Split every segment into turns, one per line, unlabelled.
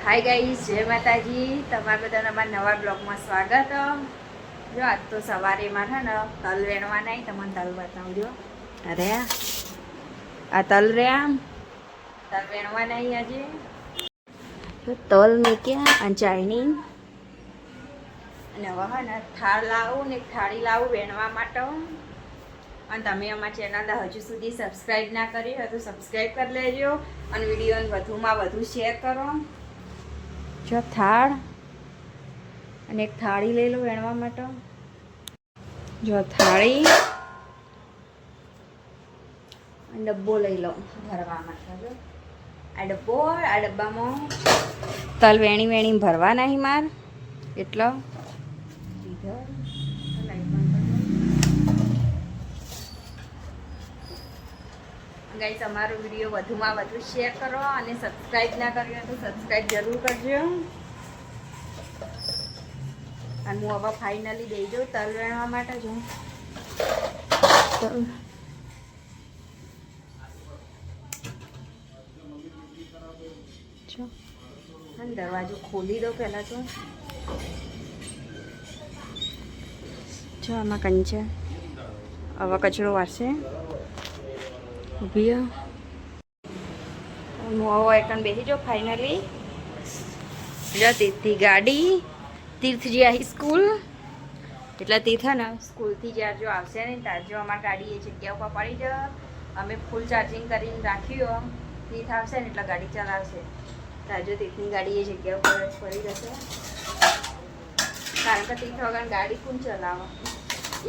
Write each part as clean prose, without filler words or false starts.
Hi guys, જય માતાજી. તમારા બધાના મારા નવા બ્લોગમાં સ્વાગત. જો આજ તો સવારે માં છે ને તલ વેણવા નહીં, તમને તલ બતાવજો. અરે આ તલ રહ્યા, તલ વેણવા નહીં આજે. તો તલ મૂક્યા અને ચાયણી, અને હવે હે ને થાળ લાવું ને થાળી લાવું વેણવા માટે. અને તમે અમારા ચેનલને હજુ સુધી સબસ્ક્રાઈબ ના કરી હોય તો સબસ્ક્રાઈબ કરી લેજો, અને વિડીયોને વધુમાં વધુ શેર કરો. જો થાળ અને એક થાળી લઈ લો વેણવા માટે. જો થાળી અને ડબ્બો લઈ લો ભરવા માટે. જો આ ડબ્બો, આ ડબ્બામાં તલ વેણી વેણી ભરવા નહીં માર એટલો. ગાઈસ, અમારો વિડીયો વધુમાં વધુ શેર કરો, અને સબસ્ક્રાઈબ ના કર્યો તો સબસ્ક્રાઈબ જરૂર કરજો. અને હું હવે ફાઇનલી દઈ દઉં તલ વેણવા માટે. જો અને દરવાજો ખોલી દો પહેલાં તો. જો આમાં કંચા હવે કચરો વારશે ઊભી. હું હવે એકન બેસી જાઉં ફાઇનલી. જો તીર્થની ગાડી, તીર્થજી આવી સ્કૂલ, એટલે તીર્થ ને સ્કૂલથી જ્યારે જો આવશે ને ત્યારે જો અમારી ગાડી એ જગ્યા ઉપર પડી જાય. અમે ફૂલ ચાર્જિંગ કરીને રાખ્યું, તીર્થ આવશે ને એટલે ગાડી ચલાવશે. ત્યારે જો તીર્થની ગાડી એ જગ્યા ઉપર જ પડી જશે, કારણ કે તીર્થ વગર ગાડી કોણ ચલાવે.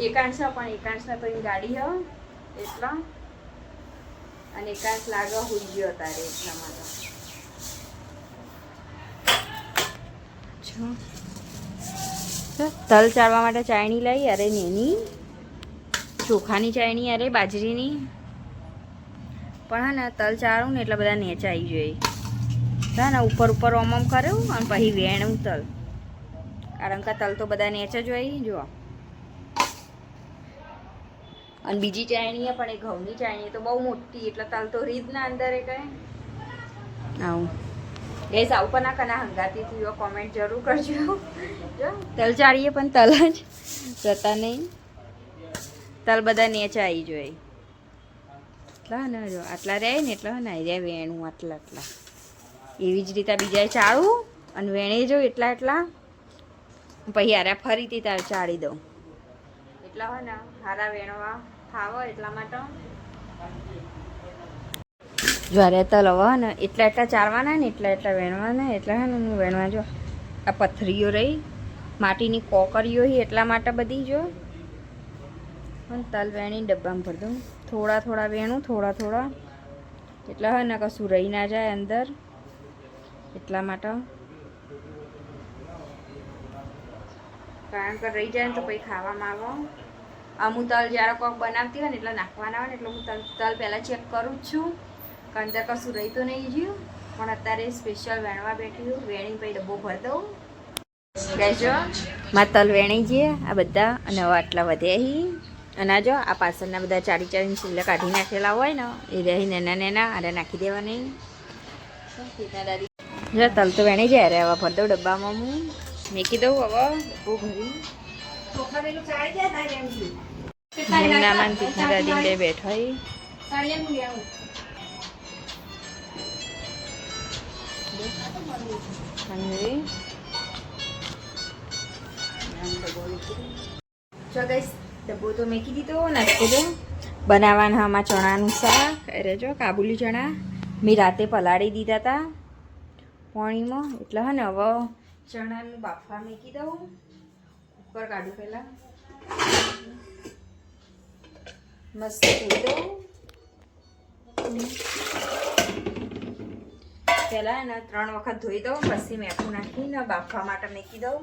એકાંશ પણ એકાંશના તો એની ગાડી હોય એટલા, અને એકાંશ લાગે હોઈ ગયો તારે એટલા માટે. તલ ચાળવા માટે ચાયણી લઈ. અરે નેની ચોખાની ચાયણી, અરે બાજરીની. પણ હા ને તલ ચાળું ને એટલે બધા નેચાઈ જોઈએ. હા ને ઉપર ઉપર ઓમ કર્યું અને પછી વેણું તલ, કારણ કે તલ તો બધા નેચ જ હોય. જુઓ, અને બીજી ચાયણી પણ એ ઘઉંની ચાયણી તો બહુ મોટી, એટલે તલ તો રીત ના અંદર એ કહે આવું. એ સાવ પર ના કના હંગાતી થયું કોમેન્ટ જરૂર કરજો. જો તલ ચાળીએ પણ તલ જ જતા નહીં, તલ બધા નેચા આવી જોઈએ. એટલા ને જો આટલા રહે ને એટલે ને રહ્યા વેણું આટલા આટલા. એવી જ રીતે બીજા ચાળું અને વેણી જો એટલા એટલા, પછી હારા ફરીથી તાર ચાળી દઉં. એટલા હોય ને હારા વેણવા ખાવો એટલા માટે. જ્યારે તલ હવે ને એટલા એટલા ચાળવાના ને એટલા એટલા વેણવાના. એટલા હે ને હું વેણવા જો આ પથરીઓ રહી, માટીની કોકરીઓ એટલા માટે બધી. જો પણ તલ વેણી ડબ્બામાં ભરી દઉં. થોડા થોડા વેણું, થોડા થોડા, એટલા હોય ને કશું રહી ના જાય અંદર એટલા માટે. કારણ કે રહી જાય ને તો પછી ખાવામાં આવો. અમુક તલ જ્યારે કોક બનાવતી હોય ને એટલે નાખવાના હોય ને એટલે હું તલ પહેલાં ચેક કરું જ છું કે અંદર કશું રહી તો નહીં ગયું. પણ અત્યારે સ્પેશિયલ વેણવા બેઠી, વેણી પછી ડબ્બો ભરી દઉં. કહેજો મારા તલ વેણી જઈએ આ બધા, અને હવે આટલા વધ્યા હી. અને આ જો આ પાછળના બધા ચાળી ચાળીને છેલ્લે કાઢી નાખેલા હોય ને એ રહી નેના નેના આરે નાખી દેવાની. જો તલ તો વેણી જાય. અરે હવે ભરી દઉં ડબ્બામાં. હું મેકી દઉં હવે ડબ્બો ભરી. નિમનામાં તીર્થની દાદી બે બેઠા. જો ગાઈસ, ડબ્બો તો મેકી દીધો. નાખી દો બનાવવાના આમાં ચણાનું શાક. અરે જો કાબુલી ચણા મેં રાતે પલાળી દીધા હતા પાણીમાં, એટલે હે ને હવે ચણાનું બાફવા મૂકી દઉં. કુકર કાઢું પહેલાં, મસ્ત ધોઈ દઉં. પહેલાં ને 3 વખત ધોઈ દઉં, પછી મેઠું નાખીને બાફવા માટે મૂકી દઉં.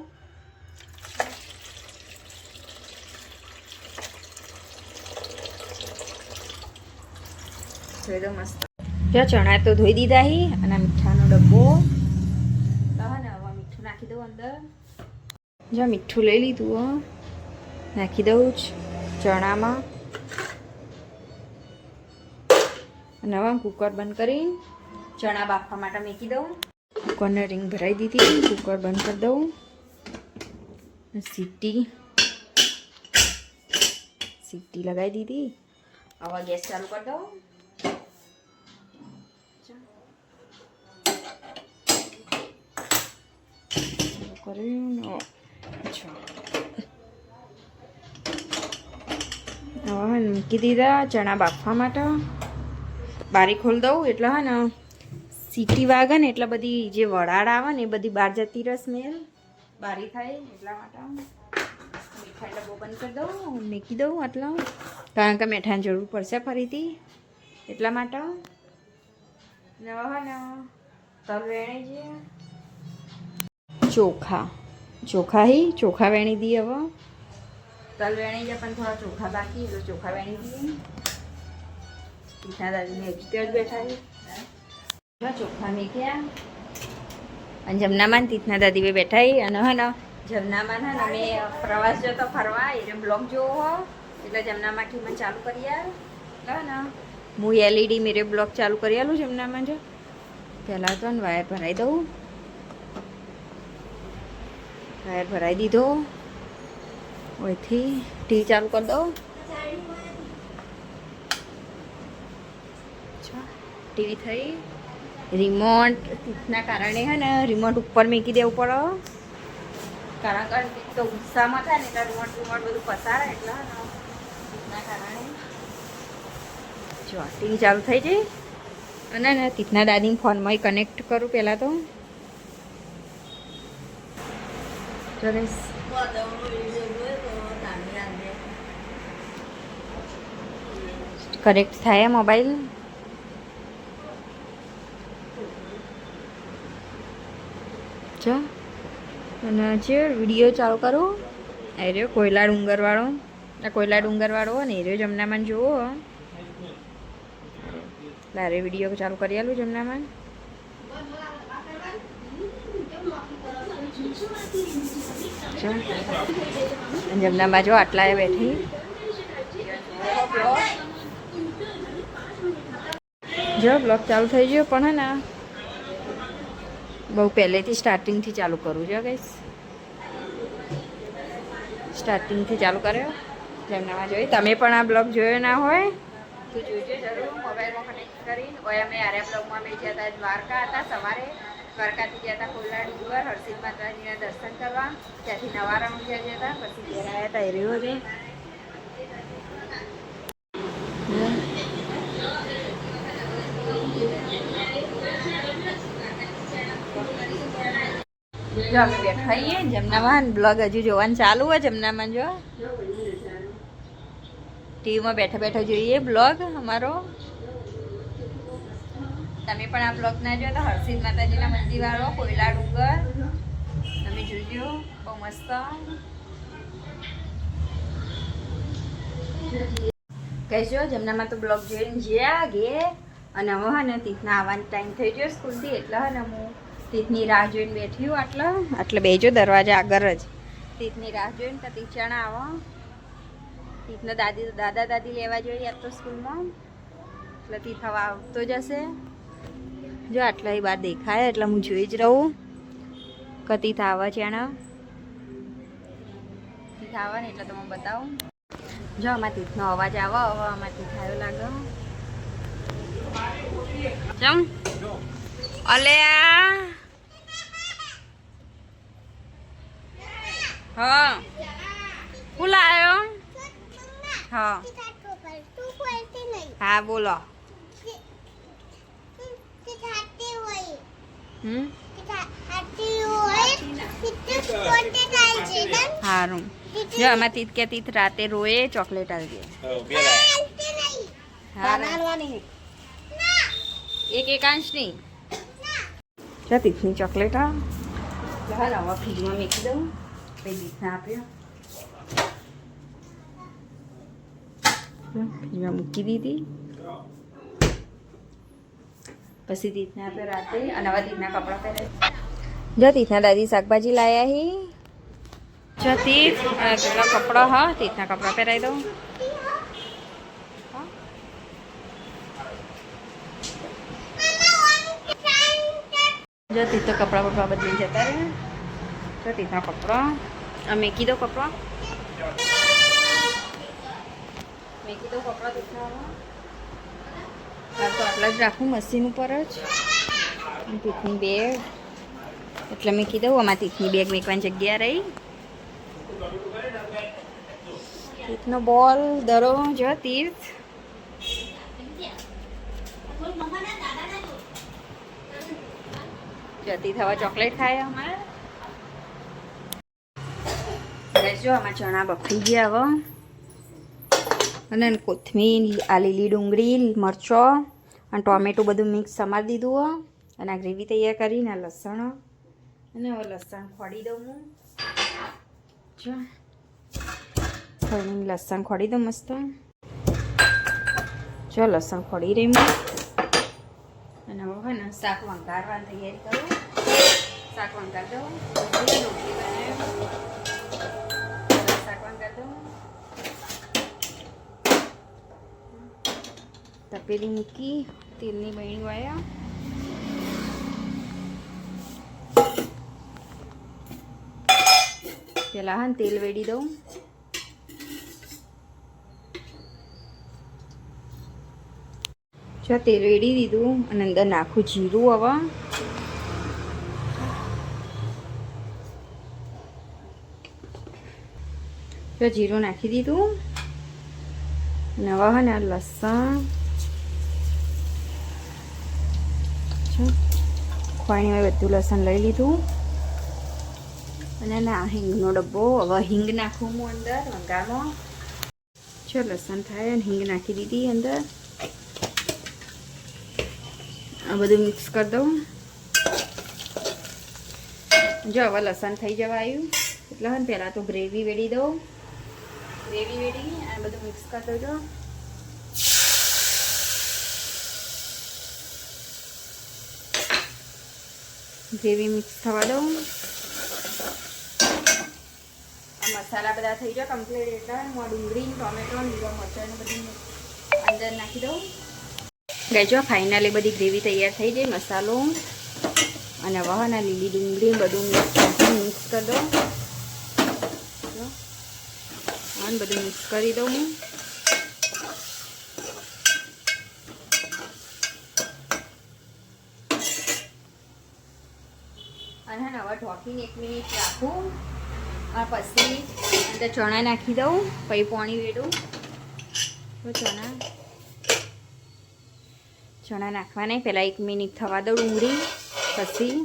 ધોઈ દઉં મસ્ત. જો ચણા તો ધોઈ દીધા હી. અને મીઠાનો ડબ્બો ને હવે મીઠું નાખી દઉં અંદર. જો મીઠું લઈ લીધું, નાખી દઉં ચણામાં. અને હવે કુકર બંધ કરી ચણા બાફવા માટે મૂકી દઉં. કુકરને રિંગ ભરાઈ દીધી. કુકર બંધ કરી દઉં. સીટી લગાવી દીધી. હવે ગેસ ચાલુ કરી દઉં. અચ્છા હવે મૂકી દીધા ચણા બાફવા માટે. બારી ખોલી દઉં એટલે હે ને સીટી વાગે ને એટલે બધી જે વડાળ આવે ને એ બધી બહાર જતી રહે. સ્મેલ બારી થાય એટલા માટે મીઠાઈ ડબ્બો બંધ કરી દઉં, મૂકી દઉં આટલા, કારણ કે મીઠાની જરૂર પડશે ફરીથી એટલા માટે. ને હવે ને તલ વેણી છે. ચોખા વેણી દઈએ. હવે તલ વેણી છે પણ થોડા ચોખા બાકી એટલે ચોખા વેણી દઈએ. તીથા દાદીને એક્સપેર બેઠા છે. ચોખા મેક્યા અને જમનામાં તીથના દાદી બે બેઠા અને હે ને જમનામાં હે ને અમે પ્રવાસ જતો ફરવા એટલે બ્લોગ જોવો હો એટલે જમનામાંથી મને ચાલુ કરી યાર એટલે ને હું એલઈડી મેરે બ્લોગ ચાલુ કરી આલું જમનામાં. જો પહેલાં તો ને વાયર ભરાઈ દઉં. વાયર ભરાઈ દીધો. ઓયથી ટીવી ચાલુ કરી દઉં. ટીવી થઈ. રિમોટ ના કારણે હે ને રિમોટ ઉપર મૂકી દેવું પડે, કારણ કે તો ગુસ્સામાં થાય ને એટલે રિમોટ બધું પસારે એટલે ના કારણે. જો ટીવી ચાલુ થઈ જાય અને ને તીથના દાદીને ફોનમાં કનેક્ટ કરું પહેલાં તો. સરસ કનેક્ટ થાય મોબાઈલ. જો અને છે વિડીયો ચાલુ કરું. એ રહ્યો કોયલા ડુંગરવાળો. આ કોયલા ડુંગરવાળો ને એ રહ્યો જમનામાં જુઓ. લારે વિડીયો ચાલુ કરી આલું જમનામાં. જમનામાં જો આટલા બેઠી. જો બ્લોગ ચાલુ થઈ ગયો પણ હે ને બહુ પહેલેથી સ્ટાર્ટિંગથી ચાલુ કરું છું ગાઈસ. સ્ટાર્ટિંગથી ચાલુ કર્યો જમનામાં જોઈ. તમે પણ આ બ્લોગ જોયો ના હોય તો જોઈજો જરૂર. મોબાઈલમાં કનેક્ટ કરી. હોય અમે આર્યા બ્લોગમાં અમે ગયા હતા દ્વારકા હતા. સવારે દ્વારકાથી ગયા હતા કોયલા ડુંગર હરસિદ્ધ માતાજીના દર્શન કરવા. ત્યાંથી નવા રણુજા ગયા હતા. પછી ઘેર આવ્યા હતા એ રહ્યો છે. જો અમે બેઠા છીએ જમનામાં. બ્લોગ હજુ જોવાનું ચાલુ હોય જમનામાં. જો ટીવીમાં બેઠા બેઠા જોઈએ બ્લોગ અમારો. તમે પણ આ બ્લોગ ના જો તો હરસિદ્ધ માતાજીના મંદિર વાળો કોયલા ડુંગર તમે જોજો. બહુ મસ્ત કહેજો. જમનામાં તો બ્લોગ જોઈને જ્યાં ઘેર. અને હવે હે ને તીથના આવવાનો ટાઈમ થઈ ગયો સ્કૂલથી એટલે હે ને હું તીથની રાહ જોઈને બેઠી હું. આટલે બેજો દરવાજા આગળ જ તીથની રાહ જોઈને. તો ટીચણા આવો. તીથને દાદા દાદી લેવા જોઈએ આજ તો સ્કૂલમાં એટલે તીથ હવે આવતો જશે. જો આટલા એ બહાર દેખાય એટલે હું જોઈ જ રહું કે તીથ આવે છે. તીથ આવે ને એટલે તમે બતાવું. જો આમાં તીથનો અવાજ આવે. હવે આમાં તીથ આવ્યો લાગે. ચમ અલ્યા હા હું લાયો. હા હા બોલો. સારું. જો આમાં તીથ કે તીથ રાતે રોએ ચોકલેટ આવી જાય. એક એકાંશ નહીં. જો તીથની ચોકલેટ હવે ફ્રીજમાં મૂકી દઉં. પછી તીથને આપ્યો. ફ્રીજમાં મૂકી દીધી. પછી તીથને આપ્યો રાતે. અને હવે તીથના કપડાં પહેરાય. જો તીથના દાદી શાકભાજી લાયા હી. જો તીથ કેટલા કપડાં. હા તીથના કપડાં પહેરાવી દઉં. જો તી તો કપડાં બપડા બદલી જતા રહે. જો તીના કપડાં મેકી દો કપડાં તીથામાં હાલ તો આટલા જ રાખું મશીન ઉપર જ. તીથની બેગ એટલે મૂકી દઉં. આમાં તીથની બેગ મૂકવાની જગ્યા રહી. તીથનો બોલ દરો જો તીર્થ જતી થવા ચોકલેટ ખાય અમારે. જો આમાં ચણા બફી ગયા હવે. અને કોથમીર આ લીલી ડુંગળી મરચો અને ટોમેટો બધું મિક્સ સમારી દીધું હો. અને આ ગ્રેવી તૈયાર કરીને લસણ અને હવે લસણ ખોડી દઉં હું. જો થોડી લસણ ખોડી દઉં મસ્ત. જો લસણ ખોડી રહી હું. અને હવે ને શાક વંગારવાની તૈયારી કરું. શાક વંગાર દઉં. રોટલી બનાવી શાક વંગાર દઉં. તપેલી મૂકી તેલની બહેણી વાયા. પેલા હા તેલ વેડી દઉં. જો તેલ વેડી દીધું અને અંદર નાખું જીરું. હવે જો જીરું નાખી દીધું. અને હવે હે ને લસણ ખોણીમાં બધું લસણ લઈ લીધું. અને ના હિંગનો ડબ્બો. હવે હિંગ નાખું હું અંદર વંગારમાં. જો લસણ થાય અને હિંગ નાખી દીધી અંદર. આ બધું મિક્સ કરી દઉં. જો હવે લસણ થઈ જવા આવ્યું એટલે હવે પહેલાં તો ગ્રેવી વેડી દઉં. ગ્રેવી વેડી આ બધું મિક્સ કરી દઉં. જો ગ્રેવી મિક્સ થવા દઉં. આ મસાલા બધા થઈ જાય કમ્પ્લીટ એટલે હું ડુંગળી ટોમેટો લીલા મરચાં બધું અંદર નાખી દઉં. ગઈ ફાઇનલી બધી ગ્રેવી તૈયાર થઈ ગઈ. મસાલો અને વહાના લીલી ડુંગળી બધું મિક્સ કરી દઉં. અને બધું મિક્સ કરી દઉં હું. અને હવે ઢોકીને 1 મિનિટ રાખું. અને પછી અંદર ચણા નાખી દઉં. પછી પાણી વેડું. તો ચણા નાખવા નહીં. પહેલાં 1 મિનિટ થવા દઉં ડુંગળી. પછી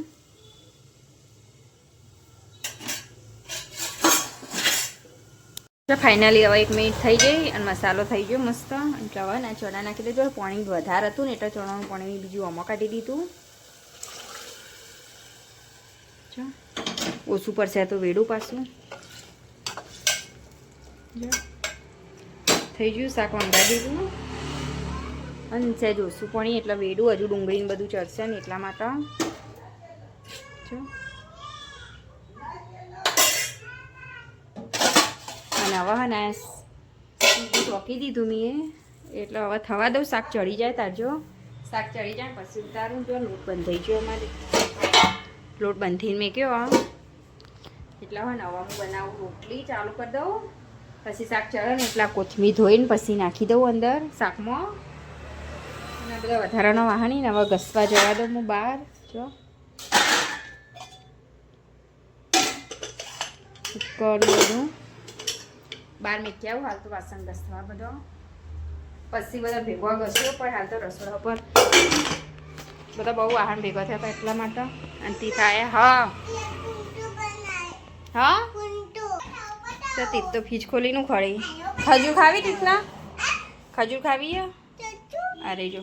ફાઇનલી હવે 1 મિનિટ થઈ ગઈ અને મસાલો થઈ ગયો મસ્ત. એટલે હવે ને ચણા નાખી દેજો. પાણી વધારે હતું ને એટલે ચણાનું પાણી બીજું આમાં કાઢી દીધું. ઓછું પડશે તો વેડું પાછું. થઈ ગયું શાક વંગારી દીધું. અને સહેજ ઓછું પાણી એટલે વેડું. હજુ ડુંગળીને બધું ચડશે ને એટલા માટે. જો અને હવે હા ને ચોકી દીધું મેં એટલે હવે થવા દઉં. શાક ચડી જાય તારજો. શાક ચડી જાય પછી ઉતારું. જો લોટ બંધ થઈ ગયો અમારે. લોટ બંધ થઈને મેં કયો એટલે હવે ને હવે હું બનાવું રોટલી ચાલુ કરી દઉં. પછી શાક ચડે ને એટલા કોથમીર ધોઈને પછી નાખી દઉં અંદર શાકમાં. અને બધા વધારાના વાહણી ને હવે ઘસવા જવા દઉં હું બહાર. જો બધું બહાર મૂકી આવું. હાલ તો વાસણ ઘસવા બધો પછી બધા ભેગો ઘસ્યો. પણ હાલ તો રસોડા પર બધા બહુ વાહન ભેગા થયા હતા એટલા માટે. અને તી થાય હા હા તો તીત તો ફીજ ખોલીનું ખોળી. ખજૂર ખાવી તીતના? ખજૂર ખાવી? અરે જો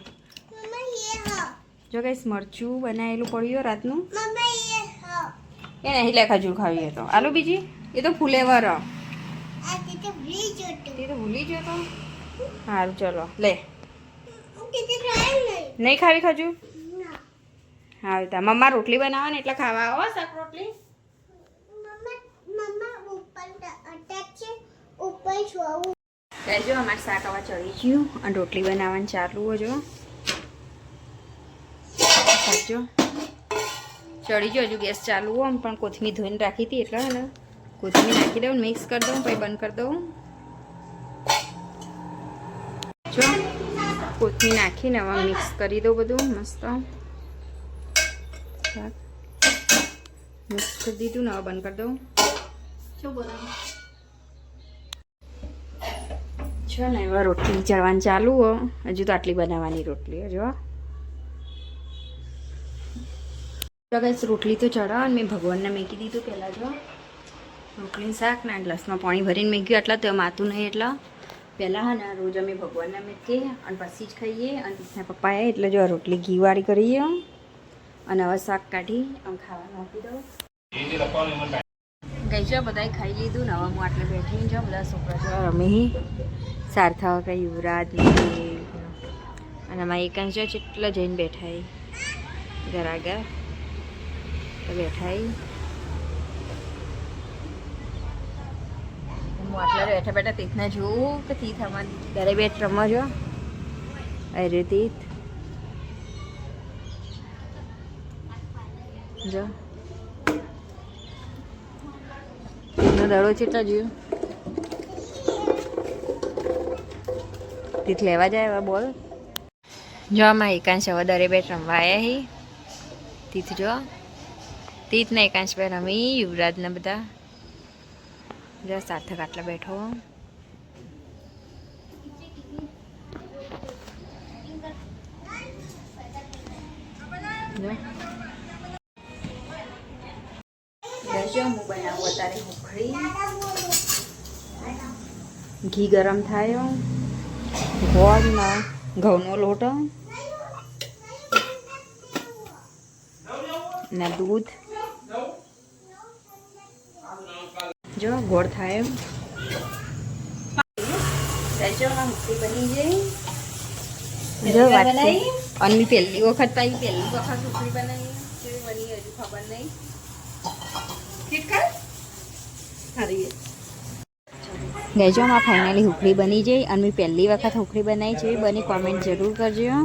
જો કઈ મરચું બનાવેલું પડ્યું રાતનું. એ નહીં લે ખજૂર ખાવી તો આલુ બીજી. એ તો ફુલેવર. તે તો ભૂલી ગયો તો. સારું ચલો લે. નહીં ખાવી ખજૂર? હા તા મમ્મા રોટલી બનાવવા ને એટલે ખાવા આવો શાક રોટલી. જો અમારે શાક આવા ચડી ગયું અને રોટલી બનાવવાનું ચાલુ જો. જો ચડી ગયો હજુ ગેસ ચાલુ હોય પણ કોથમીર ધોઈને રાખી હતી એટલે ને કોથમીર નાખી દઉં મિક્સ કરી દઉં પછી બંધ કરી દઉં જો કોથમીર નાખીને હવે મિક્સ કરી દઉં બધું મસ્ત મિક્સ કરી દીધું ને હવે બંધ કરી દઉં શું બોલવાનું છો ને હવે રોટલી ચડવાની ચાલુ હો હજુ તો આટલી બનાવવાની રોટલી જો ગાઈસ રોટલી તો ચડાવ મેં ભગવાનને મૂકી દીધું પહેલાં જો રોટલીનું શાક ને ગ્લાસમાં પાણી ભરીને મૂક્યું એટલા તો માતું નહીં એટલા પહેલાં હા ને રોજ અમે ભગવાનને મૂકીએ અને પછી જ ખાઈએ અને પીસના પપ્પા આવે એટલે જો રોટલી ઘીવાળી કરીએ અને હવે શાક કાઢી આમ ખાવાનું આપી દઉં ગઈ છે બધાએ ખાઈ લીધું ને હવે હું આટલે બેઠી જાઉં બધા છોકરા જો રમી સાર્થક કે યુવરાજ ને અને અમારા એકાંશ જો કેટલા જઈને બેઠા ઘર આગળ બેઠા હું આટલા બેઠા બેઠા તીથને જોઉં કે તીથ અમારી ઘરે બેઠ રમવા જો અરે તીથ જો તીથનો દડો કેટલા જોયું તીથ લેવા જાય હવે બોલ જો આમાં એકાંશ હવે દરે બેઠ રમવા આવ્યા હી તીથ જો તીથ ને એકાંશ ભાઈ રમી યુવરાજ ને બધા જો સાર્થક આટલા બેઠો હું બનાવું અત્યારે હુખડી ઘી ગરમ થાય ગોળમાં ઘઉંનો લોટ ને દૂધ જો ગોળ થાય એમ હુખડી બની જાય જો વાત અને પહેલી વખત પાઈ પહેલી વખત હુખડી બનાવી કેવી બની હજુ ખબર નહીં ગઈજો માં ફાઇનલી હુખડી બની જઈ અને મેં પહેલી વખત હુખડી બનાવી છે બની કોમેન્ટ જરૂર કરજો